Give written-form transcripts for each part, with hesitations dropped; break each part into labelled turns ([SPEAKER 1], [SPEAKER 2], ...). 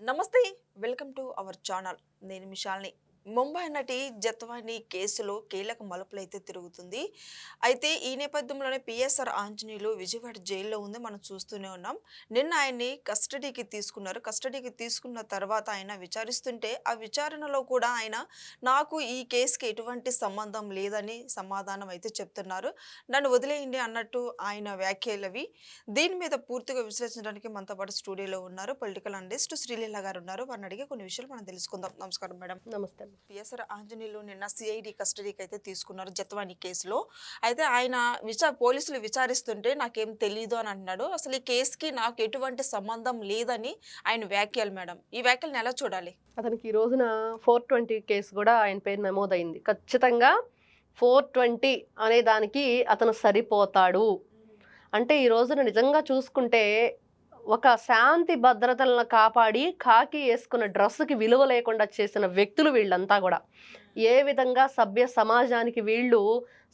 [SPEAKER 1] నమస్తే. Welcome to our channel. నేను మిషాల్ని. ముంబై నటి జత్వాని కేసులో కీలక మలుపులైతే తిరుగుతుంది. అయితే ఈ నేపథ్యంలోనే పిఎస్ఆర్ ఆంజనేయులు విజయవాడ జైల్లో ఉంది. మనం చూస్తూనే ఉన్నాం. నిన్న ఆయన్ని కస్టడీకి తీసుకున్నారు. కస్టడీకి తీసుకున్న తర్వాత ఆయన విచారిస్తుంటే ఆ విచారణలో కూడా ఆయన నాకు ఈ కేసుకి ఎటువంటి సంబంధం లేదని సమాధానం అయితే చెప్తున్నారు. నన్ను వదిలేయండి అన్నట్టు ఆయన వ్యాఖ్యలవి. దీని మీద పూర్తిగా విశ్లేషించడానికి మనతో పాటు స్టూడియోలో ఉన్నారు పొలిటికల్ అనలిస్ట్ శ్రీలీల గారు ఉన్నారు. వారిని అడిగే కొన్ని విషయాలు మనం తెలుసుకుందాం. నమస్కారం మేడం.
[SPEAKER 2] నమస్తే.
[SPEAKER 1] పిఎస్ఆర్ ఆంజనేయులు నిన్న సిఐడి కస్టడీకి అయితే తీసుకున్నారు జత్వాని కేసులో. అయితే ఆయన పోలీసులు విచారిస్తుంటే నాకేం తెలీదు అని అంటున్నాడు. అసలు ఈ కేసుకి నాకు ఎటువంటి సంబంధం లేదని ఆయన వ్యాఖ్యలు మేడం. ఈ వ్యాఖ్యలను ఎలా చూడాలి?
[SPEAKER 2] అతనికి ఈ రోజున 420 కేసు కూడా ఆయన పేరు నమోదైంది. ఖచ్చితంగా 420 అనే దానికి అతను సరిపోతాడు. అంటే ఈ రోజున నిజంగా చూసుకుంటే ఒక శాంతి భద్రతలను కాపాడి కాకి వేసుకున్న డ్రెస్సుకి విలువ లేకుండా చేసిన వ్యక్తులు వీళ్ళంతా కూడా. ఏ విధంగా సభ్య సమాజానికి వీళ్ళు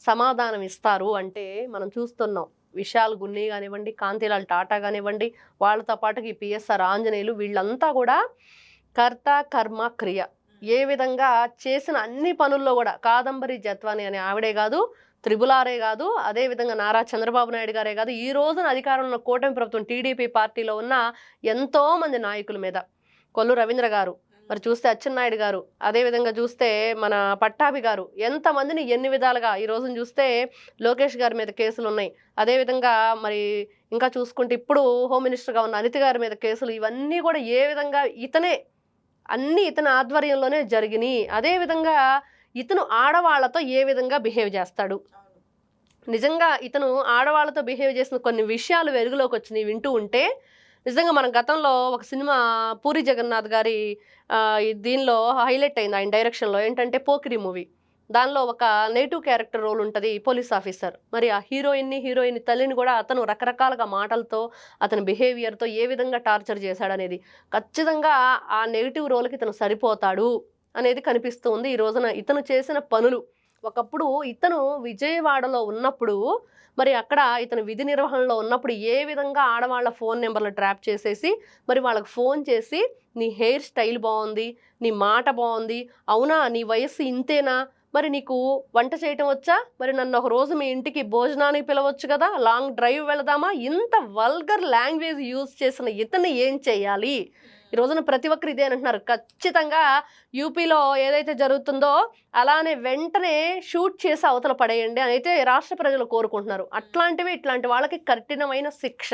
[SPEAKER 2] సమాధానం ఇస్తారు అంటే మనం చూస్తున్నాం. విశాల్ గున్ని కానివ్వండి, కాంతిలాల్ టాటా కానివ్వండి, వాళ్ళతో పాటుకి పిఎస్ఆర్ ఆంజనేయులు వీళ్ళంతా కూడా కర్త కర్మ క్రియ ఏ విధంగా చేసిన అన్ని పనుల్లో కూడా కాదంబరి జత్వాని అనే ఆవిడే కాదు, త్రిబులారే కాదు, అదేవిధంగా నారా చంద్రబాబు నాయుడు గారే కాదు, ఈ రోజున అధికారంలో కూటమి ప్రభుత్వం టీడీపీ పార్టీలో ఉన్న ఎంతో మంది నాయకుల మీద, కొల్లు రవీంద్ర గారు, మరి చూస్తే అచ్చెన్నాయుడు గారు, అదేవిధంగా చూస్తే మన పట్టాభి గారు, ఎంతమందిని ఎన్ని విధాలుగా ఈ రోజున చూస్తే లోకేష్ గారి మీద కేసులు ఉన్నాయి. అదేవిధంగా మరి ఇంకా చూసుకుంటే ఇప్పుడు హోమ్ మినిస్టర్గా ఉన్న అనిత గారి మీద కేసులు, ఇవన్నీ కూడా ఏ విధంగా ఇతని ఆధ్వర్యంలోనే జరిగినాయి. అదేవిధంగా ఇతను ఆడవాళ్లతో ఏ విధంగా బిహేవ్ చేస్తాడు, నిజంగా ఇతను ఆడవాళ్లతో బిహేవ్ చేసిన కొన్ని విషయాలు వెలుగులోకి వచ్చినాయి వింటూ ఉంటే. నిజంగా మనం గతంలో ఒక సినిమా పూరి జగన్నాథ్ గారి దీనిలో హైలైట్ అయింది ఆయన డైరెక్షన్లో, ఏంటంటే పోకిరి మూవీ. దానిలో ఒక నెగిటివ్ క్యారెక్టర్ రోల్ ఉంటుంది, పోలీస్ ఆఫీసర్. మరి ఆ హీరోయిన్ తల్లిని కూడా అతను రకరకాలుగా మాటలతో అతని బిహేవియర్తో ఏ విధంగా టార్చర్ చేశాడనేది ఖచ్చితంగా ఆ నెగిటివ్ రోల్కి ఇతను సరిపోతాడు అనేది కనిపిస్తూ ఉంది ఈ రోజున. ఇతను చేసిన పనులు, ఒకప్పుడు ఇతను విజయవాడలో ఉన్నప్పుడు మరి అక్కడ ఇతను విధి నిర్వహణలో ఉన్నప్పుడు ఏ విధంగా ఆడవాళ్ళ ఫోన్ నెంబర్లు ట్రాప్ చేసేసి మరి వాళ్ళకి ఫోన్ చేసి నీ హెయిర్ స్టైల్ బాగుంది, నీ మాట బాగుంది, అవునా నీ వయస్సు ఇంతేనా, మరి నీకు వంట చేయటం వచ్చా, మరి నన్ను ఒక రోజు మీ ఇంటికి భోజనానికి పిలవచ్చు కదా, లాంగ్ డ్రైవ్ వెళదామా, ఇంత వల్గర్ లాంగ్వేజ్ యూజ్ చేసిన ఇతన్ని ఏం చేయాలి? ఈ రోజున ప్రతి ఒక్కరు ఇదే అంటున్నారు. ఖచ్చితంగా యూపీలో ఏదైతే జరుగుతుందో అలానే వెంటనే షూట్ చేసి అవతల పడేయండి అని అయితే రాష్ట్ర ప్రజలు కోరుకుంటున్నారు. ఇట్లాంటి వాళ్ళకి కఠినమైన శిక్ష.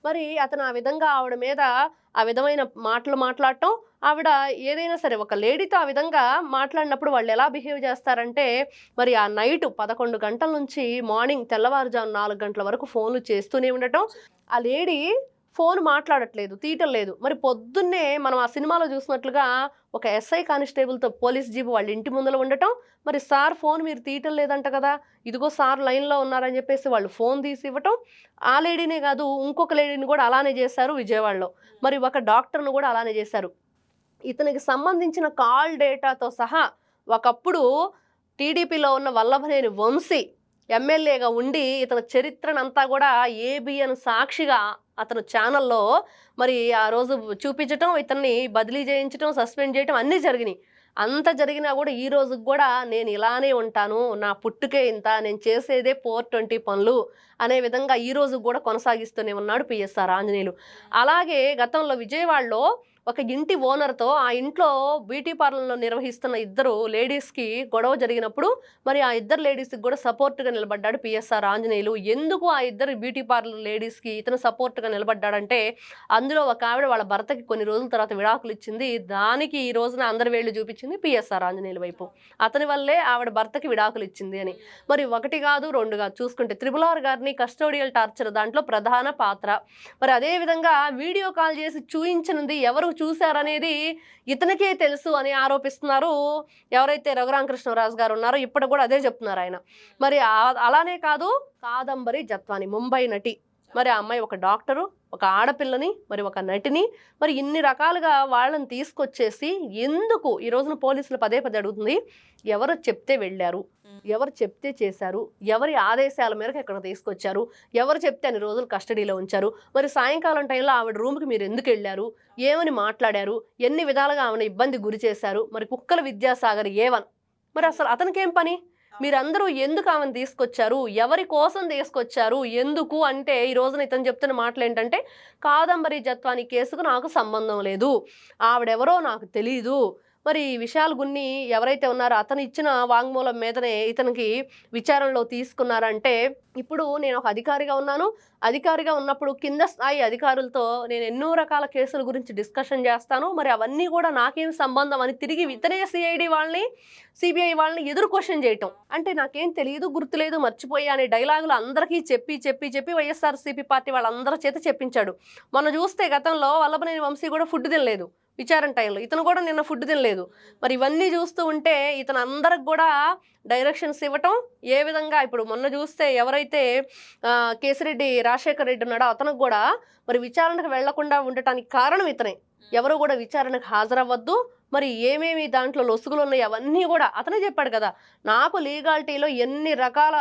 [SPEAKER 2] మరి అతను ఆ విధంగా ఆవిడ మీద ఆ విధమైన మాటలు మాట్లాడటం, ఆవిడ ఏదైనా సరే ఒక లేడీతో ఆ విధంగా మాట్లాడినప్పుడు వాళ్ళు ఎలా బిహేవ్ చేస్తారంటే, మరి ఆ నైట్ 11 గంటల నుంచి మార్నింగ్ తెల్లవారుజాము 4 గంటల వరకు ఫోన్లు చేస్తూనే ఉండటం. ఆ లేడీ ఫోన్ మాట్లాడట్లేదు, తీయటం లేదు. మరి పొద్దున్నే మనం ఆ సినిమాలో చూసినట్లుగా ఒక ఎస్ఐ కానిస్టేబుల్తో పోలీస్ జీబు వాళ్ళ ఇంటి ముందర ఉండటం. మరి సార్ ఫోన్ మీరు తీయటం లేదంట కదా, ఇదిగో సార్ లైన్లో ఉన్నారని చెప్పేసి వాళ్ళు ఫోన్ తీసి ఇవ్వటం. ఆ లేడీనే కాదు ఇంకొక లేడీని కూడా అలానే చేశారు విజయవాడలో. మరి ఒక డాక్టర్ను కూడా అలానే చేశారు. ఇతనికి సంబంధించిన కాల్ డేటాతో సహా ఒకప్పుడు టీడీపీలో ఉన్న వల్లభనేని వంశీ ఎమ్మెల్యేగా ఉండి ఇతని చరిత్రనంతా కూడా ఏబిఎన్ సాక్షిగా అతను ఛానల్లో మరి ఆ రోజు చూపించటం, ఇతన్ని బదిలీ చేయించటం, సస్పెండ్ చేయటం అన్నీ జరిగినాయి. అంత జరిగినా కూడా ఈ రోజుకి కూడా నేను ఇలానే ఉంటాను, నా పుట్టుకే ఇంత, నేను చేసేదే 420 పనులు అనే విధంగా ఈ రోజు కూడా కొనసాగిస్తూనే ఉన్నాడు పిఎస్ఆర్ ఆంజనేయులు. అలాగే గతంలో విజయవాడలో ఒక ఇంటి ఓనర్తో ఆ ఇంట్లో బ్యూటీ పార్లర్లో నిర్వహిస్తున్న ఇద్దరు లేడీస్కి గొడవ జరిగినప్పుడు మరి ఆ ఇద్దరు లేడీస్కి కూడా సపోర్ట్గా నిలబడ్డాడు పిఎస్ఆర్ ఆంజనేయులు. ఎందుకు ఆ ఇద్దరు బ్యూటీ పార్లర్ లేడీస్కి ఇతను సపోర్ట్గా నిలబడ్డాడంటే, అందులో ఒక ఆవిడ వాళ్ళ భర్తకి కొన్ని రోజుల తర్వాత విడాకులు ఇచ్చింది. దానికి ఈ రోజున అందరి వేళ్ళు చూపించింది పిఎస్ఆర్ ఆంజనేయులు వైపు. అతని వల్లే ఆవిడ భర్తకి విడాకులు ఇచ్చింది అని. మరి ఒకటి కాదు రెండు కాదు, చూసుకుంటే త్రిబులార్ గారిని కస్టోడియల్ టార్చర్ దాంట్లో ప్రధాన పాత్ర. మరి అదేవిధంగా వీడియో కాల్ చేసి చూయించినది ఎవరు చూశారనేది ఇతనికే తెలుసు అని ఆరోపిస్తున్నారు ఎవరైతే రఘురామకృష్ణరాజు గారు ఉన్నారో. ఇప్పుడు కూడా అదే చెప్తున్నారు ఆయన. మరి అలానే కాదు, కాదంబరి జత్వాని ముంబై నటి, మరి ఆ అమ్మాయి ఒక డాక్టరు, ఒక ఆడపిల్లని, మరి ఒక నటిని, మరి ఇన్ని రకాలుగా వాళ్ళని తీసుకొచ్చేసి ఎందుకు ఈ రోజున పోలీసులు పదే పదే అడుగుతుంది, ఎవరు చెప్తే వెళ్ళారు, ఎవరు చెప్తే చేశారు, ఎవరి ఆదేశాల మేరకు ఇక్కడ తీసుకొచ్చారు, ఎవరు చెప్తే అన్ని రోజులు కస్టడీలో ఉంచారు, మరి సాయంకాలం టైంలో ఆవిడ రూమ్కి మీరు ఎందుకు వెళ్ళారు, ఏమని మాట్లాడారు, ఎన్ని విధాలుగా ఆమెను ఇబ్బంది గురి చేశారు, మరి కుక్కల విద్యాసాగర్ ఏవన్, మరి అసలు అతనికి ఏం పని, మీరందరూ ఎందుకు ఆమెను తీసుకొచ్చారు, ఎవరి కోసం తీసుకొచ్చారు, ఎందుకు అంటే ఈ రోజున ఇతను చెప్తున్న మాటలు ఏంటంటే, కాదంబరి జత్వాని కేసుకు నాకు సంబంధం లేదు, ఆవిడెవరో నాకు తెలీదు, మరి ఈ విషయాలు గున్ని ఎవరైతే ఉన్నారో అతను ఇచ్చిన వాంగ్మూలం మీదనే ఇతనికి విచారణలో తీసుకున్నారంటే, ఇప్పుడు నేను ఒక అధికారిగా ఉన్నాను, అధికారిగా ఉన్నప్పుడు కింద స్థాయి అధికారులతో నేను ఎన్నో రకాల కేసుల గురించి డిస్కషన్ చేస్తాను, మరి అవన్నీ కూడా నాకేం సంబంధం అని తిరిగి ఇతనే సిఐడి వాళ్ళని, సిబిఐ వాళ్ళని ఎదురు క్వశ్చన్ చేయటం, అంటే నాకేం తెలియదు, గుర్తులేదు, మర్చిపోయా అనే డైలాగులు అందరికీ చెప్పి చెప్పి చెప్పి వైఎస్ఆర్సీపీ పార్టీ వాళ్ళందరి చేత చెప్పించాడు. మొన్న చూస్తే గతంలో వల్లభనేని వంశీ కూడా ఫుడ్ తినలేదు విచారణ టైంలో, ఇతను కూడా నిన్న ఫుడ్ తినలేదు. మరి ఇవన్నీ చూస్తూ ఉంటే ఇతను అందరికి కూడా డైరెక్షన్స్ ఇవ్వటం, ఏ విధంగా ఇప్పుడు మొన్న చూస్తే ఎవరైతే కేసిరెడ్డి రాజశేఖర్ రెడ్డి ఉన్నాడో అతనికి కూడా మరి విచారణకు వెళ్లకుండా ఉండటానికి కారణం ఇతనే, ఎవరు కూడా విచారణకు హాజరవ్వద్దు, మరి ఏమేమి దాంట్లో లొసుగులు ఉన్నాయి అవన్నీ కూడా అతనే చెప్పాడు కదా, నాకు లీగాలిటీలో ఎన్ని రకాల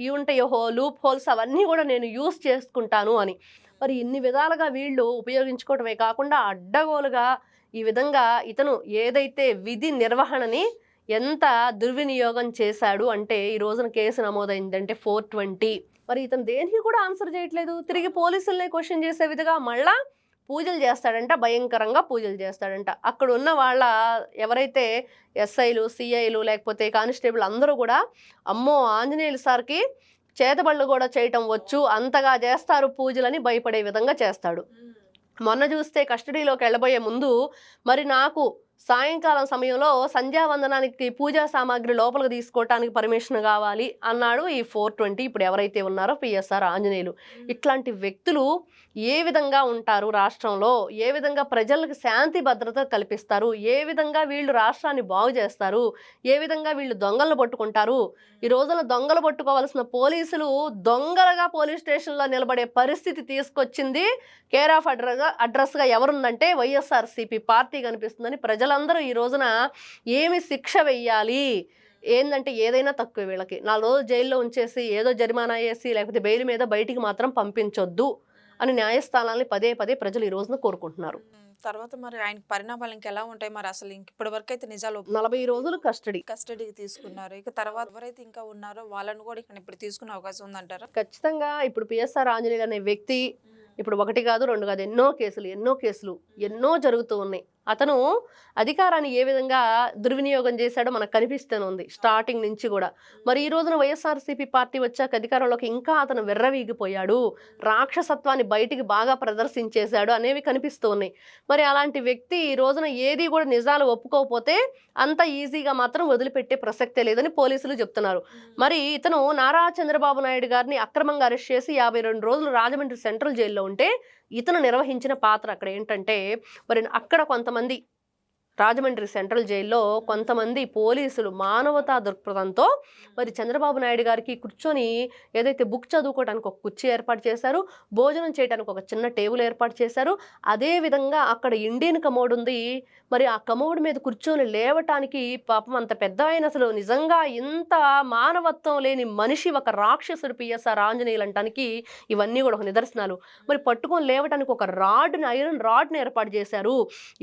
[SPEAKER 2] ఇవి ఉంటాయో లూప్ హోల్స్ అవన్నీ కూడా నేను యూస్ చేసుకుంటాను అని. మరి ఇన్ని విధాలుగా వీళ్ళు ఉపయోగించుకోవటమే కాకుండా అడ్డగోలుగా ఈ విధంగా ఇతను ఏదైతే విధి నిర్వహణని ఎంత దుర్వినియోగం చేశాడు అంటే, ఈ రోజున కేసు నమోదైందంటే 420. మరి ఇతను దేనికి కూడా ఆన్సర్ చేయట్లేదు, తిరిగి పోలీసులనే క్వశ్చన్ చేసే విధంగా మళ్ళా పూజలు చేస్తాడంట, భయంకరంగా పూజలు చేస్తాడంట. అక్కడ ఉన్న వాళ్ళ ఎవరైతే ఎస్ఐలు, సిఐలు లేకపోతే కానిస్టేబుల్ అందరూ కూడా అమ్మో ఆంజనేయులు సార్కి చేతబళ్ళు కూడా చేయటం వచ్చు, అంతగా చేస్తారు పూజలని భయపడే విధంగా చేస్తాడు. మొన్న చూస్తే కస్టడీలోకి వెళ్ళబోయే ముందు మరి నాకు సాయంకాలం సమయంలో సంధ్యావందనానికి పూజా సామాగ్రి లోపలికి తీసుకోవటానికి పర్మిషన్ కావాలి అన్నాడు ఈ 420. ఇప్పుడు ఎవరైతే ఉన్నారో పిఎస్ఆర్ ఆంజనేయులు, ఇట్లాంటి వ్యక్తులు ఏ విధంగా ఉంటారు రాష్ట్రంలో, ఏ విధంగా ప్రజలకు శాంతి భద్రత కల్పిస్తారు, ఏ విధంగా వీళ్ళు రాష్ట్రాన్ని బాగు చేస్తారు, ఏ విధంగా వీళ్ళు దొంగలను పట్టుకుంటారు. ఈ రోజున దొంగలు పట్టుకోవాల్సిన పోలీసులు దొంగలుగా పోలీస్ స్టేషన్లో నిలబడే పరిస్థితి తీసుకొచ్చింది కేర్ ఆఫ్ అడ్రస్గా ఎవరుందంటే వైఎస్ఆర్సీపీ పార్టీ కనిపిస్తుందని ప్రజలందరూ ఈ రోజున ఏమి శిక్ష వెయ్యాలి, ఏంటంటే ఏదైనా తక్కువ వీళ్ళకి 4 రోజులు జైల్లో ఉంచేసి ఏదో జరిమానా వేసి లేకపోతే బెయిల్ మీద బయటికి మాత్రం పంపించొద్దు అని న్యాయస్థానాలని పదే పదే ప్రజలు ఈ రోజున కోరుకుంటున్నారు.
[SPEAKER 1] తర్వాత మరి ఆయన పరిణామాలు ఇంకెలా ఉంటాయి మరి, అసలు ఇప్పటి వరకు అయితే నిజాలు
[SPEAKER 2] 40 రోజులు
[SPEAKER 1] కస్టడీకి తీసుకున్నారు, ఇక తర్వాత ఎవరైతే ఇంకా ఉన్నారో వాళ్ళని కూడా ఇక్కడ ఇప్పుడు తీసుకునే అవకాశం ఉందంటారా?
[SPEAKER 2] ఖచ్చితంగా. ఇప్పుడు పిఎస్ఆర్ ఆంజనేయులు అనే వ్యక్తి ఇప్పుడు 1 కాదు 2 కాదు ఎన్నో కేసులు ఎన్నో జరుగుతూ ఉన్నాయి. అతను అధికారాన్ని ఏ విధంగా దుర్వినియోగం చేశాడో మనకు కనిపిస్తూనే ఉంది స్టార్టింగ్ నుంచి కూడా. మరి ఈ రోజున వైఎస్ఆర్సీపీ పార్టీ వచ్చాక అధికారంలోకి ఇంకా అతను వెర్రవీగిపోయాడు, రాక్షసత్వాన్ని బయటికి బాగా ప్రదర్శించేశాడు అనేవి కనిపిస్తూ ఉన్నాయి. మరి అలాంటి వ్యక్తి ఈ రోజున ఏది కూడా నిజాలు ఒప్పుకోకపోతే అంత ఈజీగా మాత్రం వదిలిపెట్టే ప్రసక్తే లేదని పోలీసులు చెప్తున్నారు. మరి ఇతను నారా చంద్రబాబు నాయుడు గారిని అక్రమంగా అరెస్ట్ చేసి 52 రోజులు రాజమండ్రి సెంట్రల్ జైల్లో ఉంటే ఇతను నిర్వహించిన పాత్ర అక్కడ ఏంటంటే, మరి అక్కడ కొంతమంది రాజమండ్రి సెంట్రల్ జైల్లో కొంతమంది పోలీసులు మానవతా దృక్పథంతో మరి చంద్రబాబు నాయుడు గారికి కూర్చొని ఏదైతే బుక్ చదువుకోవడానికి ఒక కుర్చీ ఏర్పాటు చేశారు, భోజనం చేయడానికి ఒక చిన్న టేబుల్ ఏర్పాటు చేశారు, అదేవిధంగా అక్కడ ఇండియన్ కమోడ్ ఉంది, మరి ఆ కమోడ్ మీద కూర్చొని లేవటానికి పాపం అంత పెద్ద ఆయన అసలు నిజంగా ఇంత మానవత్వం లేని మనిషి ఒక రాక్షసుడు పిఎస్ఆర్ ఆంజనేయులు అంటానికి ఇవన్నీ కూడా ఒక నిదర్శనాలు. మరి పట్టుకొని లేవటానికి ఒక ఐరన్ రాడ్ని ఏర్పాటు చేశారు.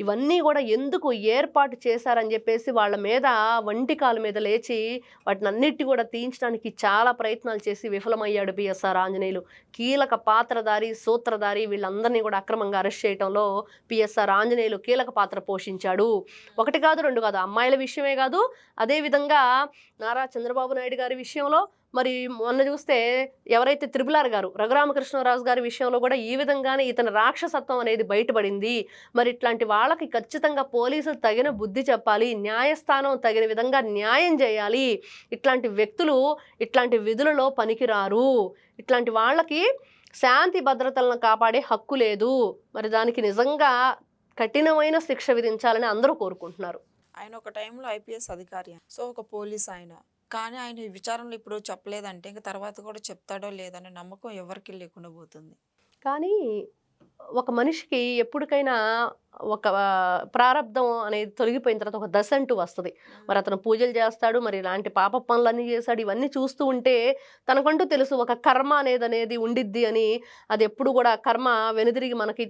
[SPEAKER 2] ఇవన్నీ కూడా ఎందుకు ఏర్పాటు చేశారని చెప్పేసి వాళ్ళ మీద వంటికాల మీద లేచి వాటిని అన్నిటి కూడా తీయించడానికి చాలా ప్రయత్నాలు చేసి విఫలమయ్యాడు పిఎస్ఆర్ ఆంజనేయులు. కీలక పాత్రధారి, సూత్రధారి వీళ్ళందరినీ కూడా అక్రమంగా అరెస్ట్ చేయడంలో పిఎస్ఆర్ ఆంజనేయులు కీలక పాత్ర పోషించాడు. 1 కాదు 2 కాదు, అమ్మాయిల విషయమే కాదు, అదేవిధంగా నారా చంద్రబాబు నాయుడు గారి విషయంలో, మరి మొన్న చూస్తే ఎవరైతే త్రిపులార్ గారు రఘురామకృష్ణరాజు గారి విషయంలో కూడా ఈ విధంగానే ఇతని రాక్షసత్వం అనేది బయటపడింది. మరి ఇట్లాంటి వాళ్ళకి ఖచ్చితంగా పోలీసులు తగిన బుద్ధి చెప్పాలి, న్యాయస్థానం తగిన విధంగా న్యాయం చేయాలి. ఇట్లాంటి వ్యక్తులు ఇట్లాంటి విధులలో పనికిరారు, ఇట్లాంటి వాళ్ళకి శాంతి భద్రతలను కాపాడే హక్కు లేదు. మరి దానికి నిజంగా కఠినమైన శిక్ష విధించాలని అందరూ కోరుకుంటున్నారు.
[SPEAKER 1] ఆయన ఒక టైంలో ఐపీఎస్ అధికారి, సో ఒక పోలీస్ ఆయన కానీ ఆయన ఈ విచారణలో ఇప్పుడు చెప్పలేదంటే ఇంక తర్వాత కూడా చెప్తాడో లేదనే నమ్మకం ఎవరికీ లేకుండా పోతుంది.
[SPEAKER 2] కానీ ఒక మనిషికి ఎప్పటికైనా ఒక ప్రారబ్ధం అనేది తొలగిపోయిన తర్వాత ఒక దశ అంటూ వస్తది. మరి అతను పూజలు చేస్తాడు. మరి ఇలాంటి పాప పనులన్నీ చేశాడు. ఇవన్నీ చూస్తూ ఉంటే తనకంటూ తెలుసు ఒక కర్మ అనేదనేది ఉండిద్ది అని. అది ఎప్పుడు కూడా కర్మ వెనుదిరిగి మనకి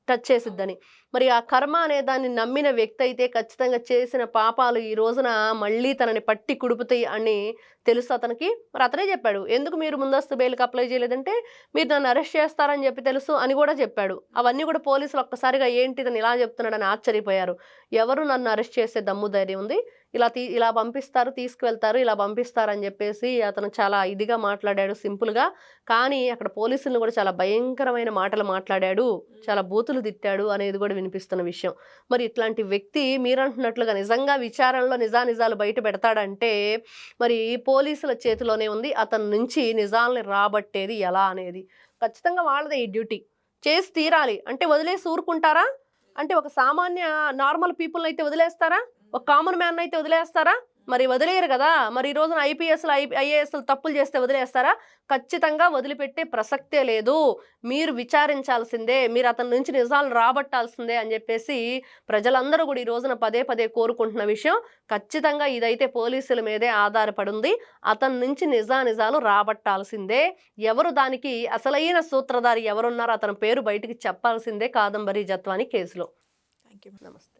[SPEAKER 2] టచ్ చేసిద్దని. మరి ఆ కర్మ అనే దాన్ని నమ్మిన వ్యక్తి అయితే ఖచ్చితంగా చేసిన పాపాలు ఈ రోజున మళ్ళీ తనని పట్టి కుడుపుతాయి అని తెలుసు అతనికి. మరి అతనే చెప్పాడు. ఎందుకు మీరు ముందస్తు బెయిల్‌కి అప్లై చేయలేదంటే, మీరు నన్ను అరెస్ట్ చేస్తారని చెప్పి తెలుసు అని కూడా చెప్పాడు. అవన్నీ కూడా పోలీసులు ఒక్కసారిగా ఏంటి ఇతను ఇలా చెప్తున్నాడని ఆశ్చర్యపోయారు. ఎవరు నన్ను అరెస్ట్ చేసే దమ్ము ధైర్యం ఉంది? ఇలా పంపిస్తారు, తీసుకువెళ్తారు, ఇలా పంపిస్తారని చెప్పేసి అతను చాలా ఇదిగా మాట్లాడాడు సింపుల్‌గా. కానీ అక్కడ పోలీసుల్ని కూడా చాలా భయంకరమైన మాటలు మాట్లాడాడు. చాలా బూతులు తిట్టాడు అనేది కూడా వినిపిస్తున్న విషయం. మరి ఇట్లాంటి వ్యక్తి మీరంటున్నట్లుగా నిజంగా విచారణలో నిజానిజాలు బయట పెడతాడంటే మరి పోలీసుల చేతిలోనే ఉంది అతని నుంచి నిజాల్ని రాబట్టేది ఎలా అనేది. ఖచ్చితంగా వాళ్ళదే ఈ డ్యూటీ. చేసి తీరాలి. అంటే వదిలేసి ఊరుకుంటారా? అంటే ఒక సామాన్య నార్మల్ పీపుల్‌ని అయితే వదిలేస్తారా? ఒక కామన్ మ్యాన్ అయితే వదిలేస్తారా? మరి వదిలేయరు కదా! మరి ఈ రోజున ఐపీఎస్‌లు, ఐఏఎస్‌లు తప్పులు చేస్తే వదిలేస్తారా? ఖచ్చితంగా వదిలిపెట్టే ప్రసక్తే లేదు. మీరు విచారించాల్సిందే. మీరు అతని నుంచి నిజాలు రాబట్టాల్సిందే అని చెప్పేసి ప్రజలందరూ కూడా ఈ రోజున పదే పదే కోరుకుంటున్న విషయం. ఖచ్చితంగా ఇదైతే పోలీసుల మీదే ఆధారపడుంది. అతని నుంచి నిజానిజాలు రాబట్టాల్సిందే. ఎవరు దానికి అసలైన సూత్రధారి ఎవరున్నారో అతని పేరు బయటికి చెప్పాల్సిందే కాదంబరి జత్వాని కేసులో.
[SPEAKER 1] Thank you.
[SPEAKER 2] నమస్తే.